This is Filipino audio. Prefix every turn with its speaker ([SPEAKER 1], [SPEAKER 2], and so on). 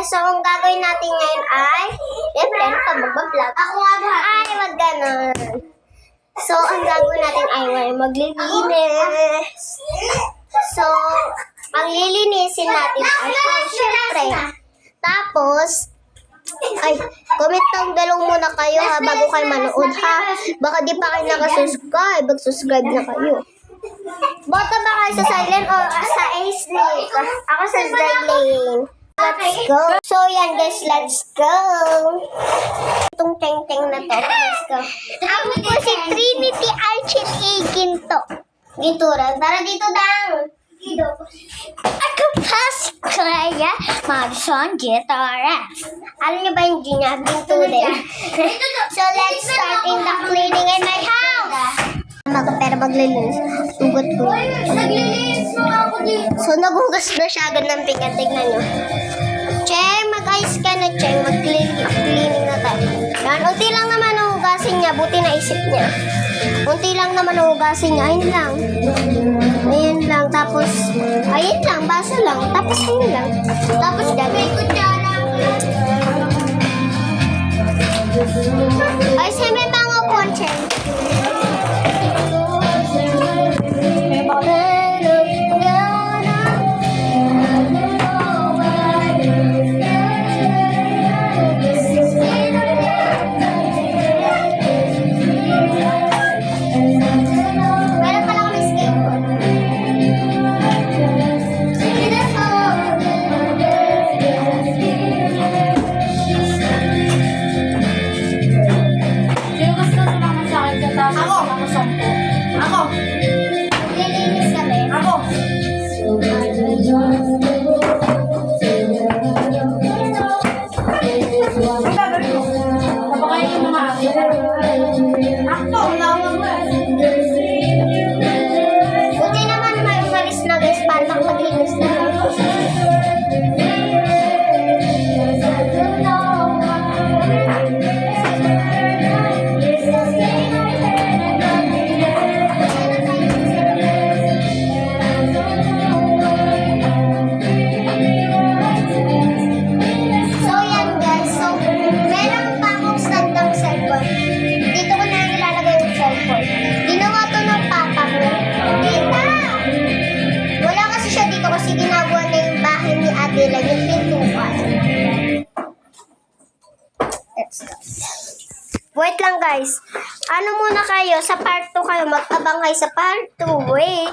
[SPEAKER 1] So, ang gagawin natin ngayon ay, siyempre, ano pa, magbablog. Ako nga ba? Ay, wag ganun. So, ang gagawin natin ay maglilinis. So, ang lilinisin natin ay house, siyempre. Tapos, ay, comment down below muna kayo ha, bago kayo manood ha. Baka di pa kayo nakasubscribe, mag-subscribe na kayo. Bota ba kayo sa silent or sa A-Snake? Ako sa silent. Let's go. So, yan guys, let's go. Itong teng-teng na to. Let's go. Ako po si Trinity Archie Ginto. Ginturan. Tara dito daw. Ako pa si Clara Magson Ginturan. Alam niyo ba yung G niya? Ginto din. So, let's start in the cleaning in my house. Pero maglilinis. Sugot ko. Naglilinis mo ako dito. So, nagugas na siya agad ng pinggan. Tignan nyo. Cheng, mag-ayos ka na, Cheng. Mag-cleaning na tayo. Yan, unti lang naman hugasin niya. Buti naisip niya. Unti lang naman hugasin niya. Ayun lang. Ayun lang. Tapos, ayun lang. Baso lang. Tapos, ayun lang. Tapos, gagawin ko dyan. Ay, siya may bango po, Cheng. Buti naman may umalis na guys para maglinis na. Wait lang guys. Ano muna kayo? Sa part 2 kayo. Mag-abang kayo sa part 2. Wait.